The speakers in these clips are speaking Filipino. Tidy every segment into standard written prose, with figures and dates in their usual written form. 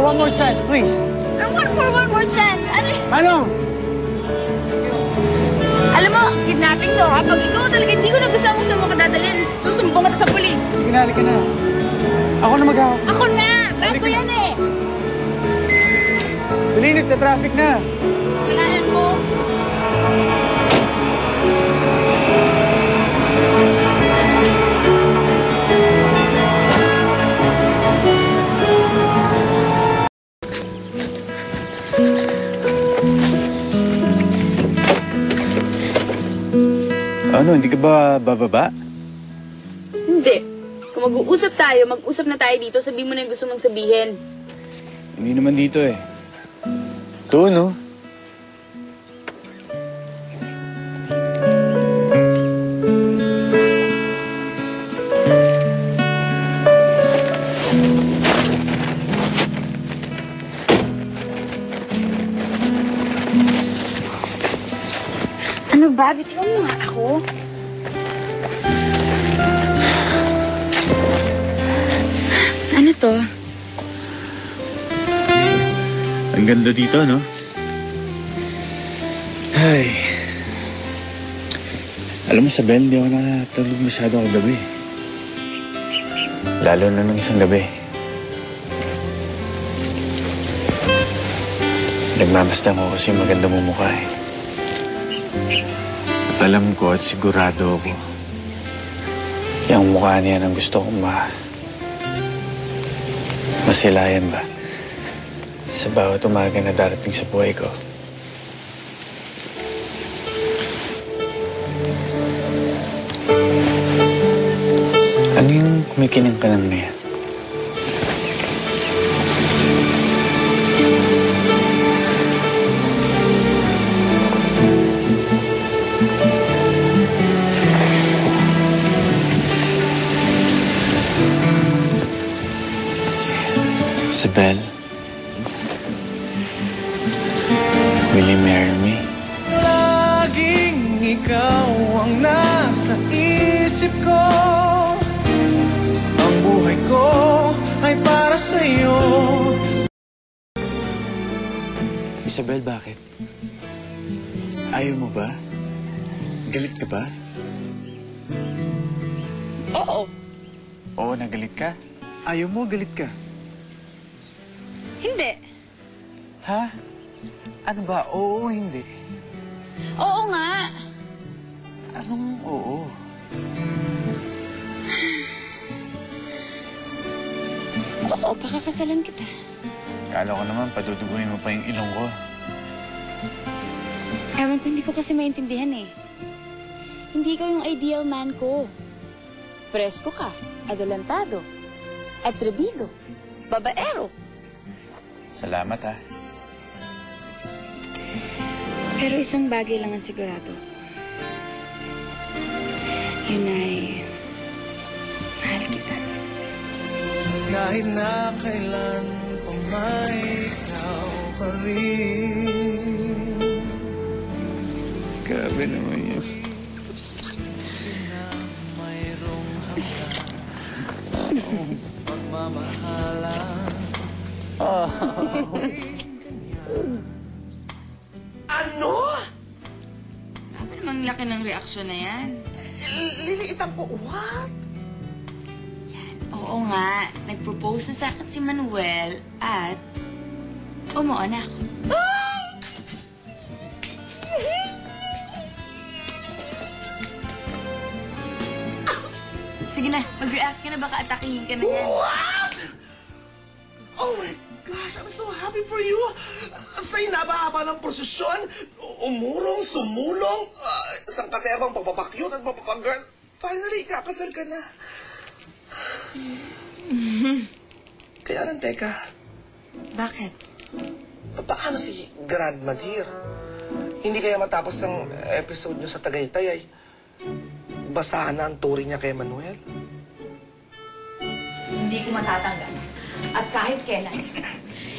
one more chance, please. I want for one more chance. Ano? Alam mo, kidnapping to ha. Pag ikaw talaga hindi ko na gusto mo kadadalhin, susumbong ka sa polis. Sige na, halika na. Ako na mag-ahap. Ako na! Bago ko yan eh. Dali, nagta-traffic na. Kasalanan mo. Ano, hindi ka ba bababa? Hindi. Kung mag-uusap tayo, mag-usap na tayo dito. Sabihin mo na yung gusto mong sabihin. Hindi naman dito eh. Ito, no? Ano ba? Bitiwan mo nga ako. Ano to? Ang ganda dito, no? Ay. Alam mo, Sabel, hindi ako nakatulog masyado kagabi. Lalo na nung isang gabi. Nagmamasdan ko kasi maganda mong mukha eh. At alam ko at sigurado ako, yung mukha niya ang gusto kong masilayan ba? Sa bawat umaga na darating sa buhay ko. Ano yung kumikinang-kanang na yan? Isabel, will you marry me? Laging ikaw ang nasa isip ko. Ang buhay ko ay para sa'yo. Isabel, bakit? Ayaw mo ba? Galit ka ba? Oo. Oo, nagalit ka? Ayaw mo, galit ka? Hindi. Ha? Ano ba? Oo, hindi. Oo nga. Anong oo? Oo, pakakasalan kita. Kala ko naman, paduduguin mo pa yung ilong ko. Ewan ko, hindi ko kasi maintindihan eh. Hindi ka yung ideal man ko. Presko ka, adelantado, atrebido, babaero. Salamat, ha? Pero isang bagay lang ang sigurado. Yun ay, mahal kita. Kahit na kailan pa may ikaw pa rin. Grabe naman yun. Mayroong hanggang pagmamahalan. Ano? Grabe namang laki ng reaksyon na yan. Liliitan ko, what? Yan, oo nga. Nag-propose sa akin si Manuel at umuo na ako. Sige na, mag-react ka na. Baka atakihin ka na yan. What? Oh my gosh, I'm so happy for you. Sa inabahaba ng prosesyon, umurong, sumulong, isang katerbang pagpapakyut at papapagirl. Finally, kakasal ka na. Kaya lang, teka. Bakit? Paano si Grandma Dear? Hindi kaya matapos ng episode nyo sa Tagaytay ay basahan na ang turi niya kay Manuel? Hindi ko matatanggap. At kahit kailan,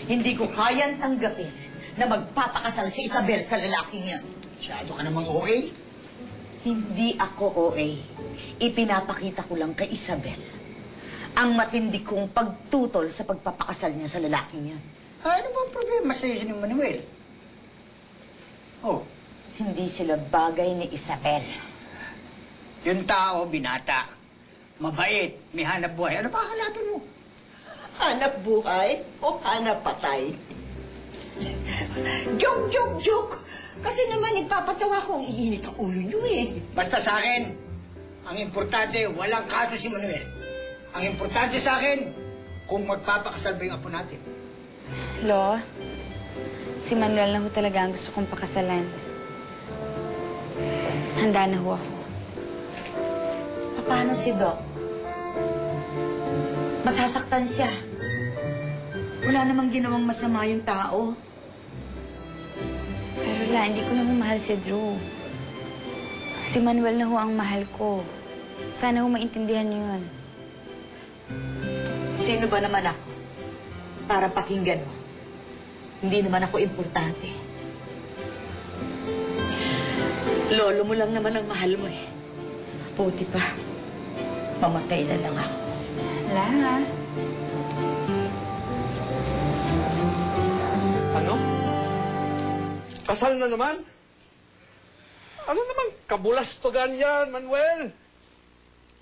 hindi ko kayang tanggapin na magpapakasal si Isabel sa lalaking yan. Masyado ka namang OA. Hindi ako OA. Ipinapakita ko lang kay Isabel ang matindi kong pagtutol sa pagpapakasal niya sa lalaking yan. Ano bang problema sa'yo ni Manuel? Oh, Hindi sila bagay ni Isabel. yung tao, binata. Mabait, may hanap buhay. Ano pa hanapin mo? Hanap buhay o hanap patay? Joke! Kasi naman ipapatawa ko ang iinit ang ulo niyo eh. Basta sa akin, ang importante, walang kaso si Manuel. Ang importante sa akin, kung magpapakasal ba yung apo natin. Lo, si Manuel na ho talaga ang gusto kong pakasalan. Handa na ho ako. Paano si Doc? Masasaktan siya. Wala namang ginawang masama yung tao. Pero la, hindi ko na ho mahal si Drew. Si Manuel na ho ang mahal ko. Sana ho maintindihan niyo yun. Sino ba naman ako? Para pakinggan mo. Hindi naman ako importante. Lolo mo lang naman ang mahal mo eh. Buti pa, mamatay na lang ako. La, ha? Ano? Kasal na naman? Ano naman kabulastogan yan, Manuel?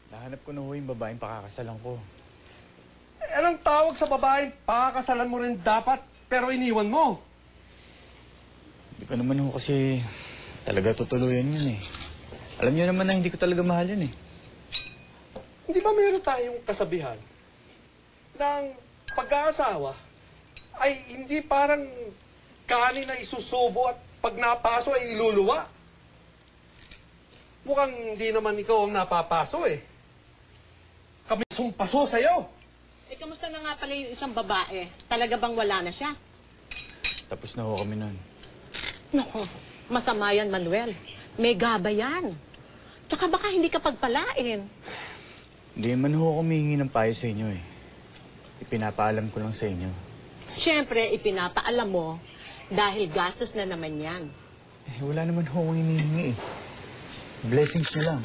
Nahanap ko na ho yung babaeng pakakasalan ko. Eh, anong tawag sa babae? Pakakasalan mo rin dapat, pero iniwan mo. Hindi ko naman ho kasi talaga tutuluyan yun eh. Alam niyo naman na hindi ko talaga mahal yun eh. Hindi ba meron tayong kasabihan ng pag-aasawa ay hindi parang kanin na isusubo at pag napaso ay iluluwa? Mukhang hindi naman ikaw ang napapaso eh. Kami sumpaso sa'yo. Eh, kamusta na nga pala yung isang babae? Talaga bang wala na siya? Tapos na ho kami nun. Naku, masama yan, Manuel. May gaba yan. Tsaka baka hindi ka pagpalain. Hindi man ho ako humihingi ng payo sa inyo eh. Ipinapaalam ko lang sa inyo. Siyempre, ipinapaalam mo dahil gastos na naman yan. Eh, wala naman ho akong hinihingi eh. Blessings nyo lang.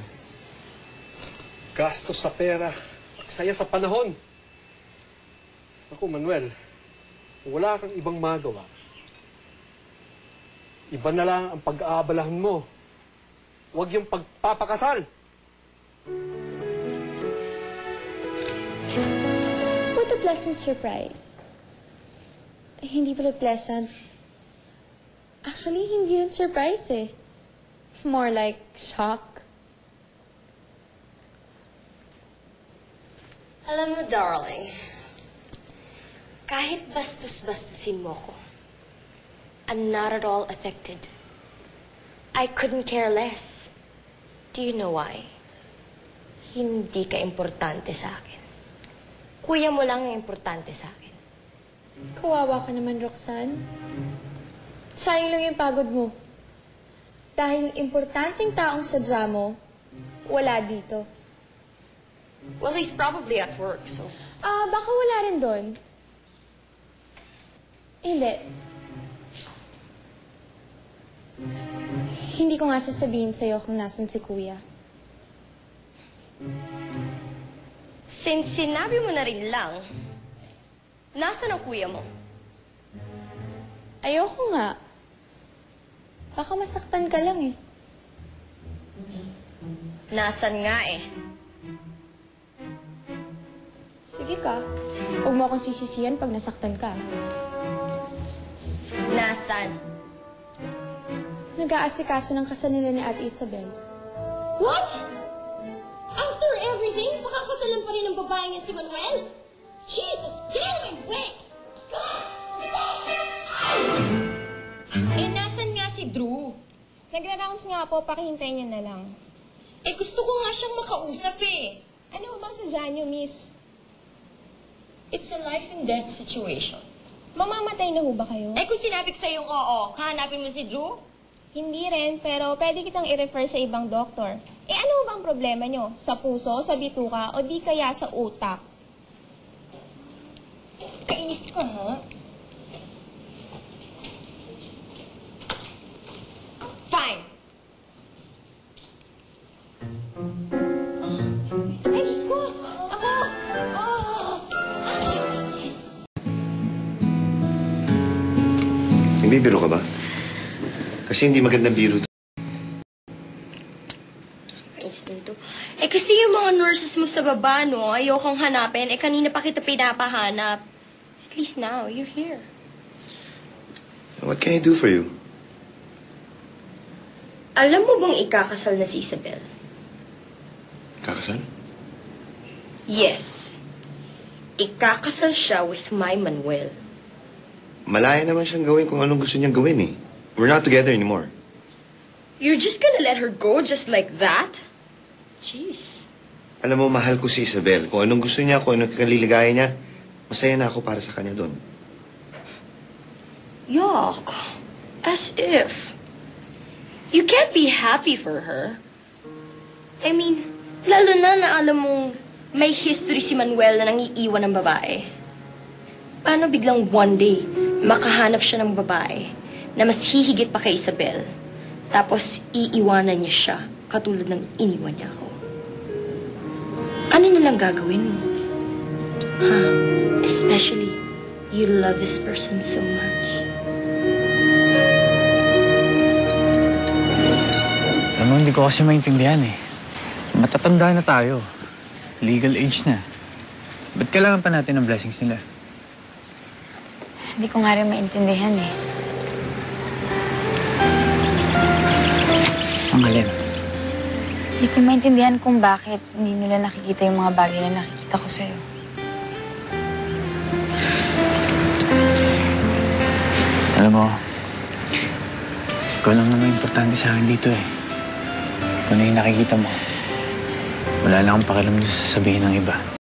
Gastos sa pera, saya sa panahon. Ako, Manuel, kung wala kang ibang magawa, iba na lang ang pag-aabalahan mo. Huwag yung pagpapakasal. What a pleasant surprise. Eh, hindi pala pleasant. Actually, hindi yun surprise eh. More like shock. Alam mo, darling, kahit bastos-bastusin mo ko, I'm not at all affected. I couldn't care less. Do you know why? Hindi ka importante sa akin. Kuya mo lang ang importante sa akin. Kawawa ka naman, Roxanne. Sayang lang yung pagod mo. Dahil yung importanteng taong sadya mo, wala dito. Well, he's probably at work, so... Baka wala rin doon. Hindi. Hindi ko nga sasabihin sa'yo kung nasan si Kuya. Since sinabi mo na rin lang, nasaan ang kuya mo? Ayoko nga. Baka masaktan ka lang eh. Nasaan nga eh. Sige ka. Huwag mo akong sisisiyan pag nasaktan ka. Nasaan? Nag-aasikaso ng kasal nila ni Ate Isabel. What? After everything, pakakasalan pa rin ng babaeng yan si Manuel? Jesus, get out of my way! Eh, nasan nga si Drew? Nagra-rounds nga po, pakihintayin niyo na lang. Eh, gusto ko nga siyang makausap eh. Ano bang sadya niyo, miss? It's a life and death situation. Mamamatay na ho ba kayo? Eh kung sinabi ko sa'yong oo, hahanapin mo si Drew? Hindi rin, pero pwede kitang i-refer sa ibang doktor. Eh, ano bang problema niyo? Sa puso, sa bituka, o di kaya sa utak? Kainis ka, ha? Fine. Ay, Diyos ko! Ako! Nagbibiro ka ba? Kasi hindi magandang biro to. Eh kasi yung mga nurses mo sa baba, no? Ayokong hanapin. Eh kanina pa kita pinapahanap. At least now, you're here. What can I do for you? Alam mo bang ikakasal na si Isabel? Kakasal? Yes. Ikakasal siya with my Manuel. Malaya naman siyang gawin kung anong gusto niyang gawin eh. We're not together anymore. You're just gonna let her go just like that? Jeez. Alam mo, mahal ko si Isabel. Kung anong gusto niya, kung anong kaliligaya niya, masaya na ako para sa kanya doon. Yuck. As if. You can't be happy for her. I mean, lalo na alam mong may history si Manuel na nangiiwan ng babae. Paano biglang one day, makahanap siya ng babae na mas hihigit pa kay Isabel, tapos iiwanan niya siya katulad ng iniwan niya ako? Ano na lang gagawin mo? Especially, you love this person so much. Alam mo, hindi ko kasi maintindihan eh. Matatanda na tayo. Legal age na. Ba't kailangan pa natin ng blessings nila? Hindi ko nga rin maintindihan eh. Ang alin? Hindi ko maintindihan kung bakit hindi nila nakikita yung mga bagay na nakikita ko sa'yo. Alam mo, ikaw lang naman importante sa akin dito eh. Kung ano yung nakikita mo, wala lang akong pakialam sa sasabihin ng iba.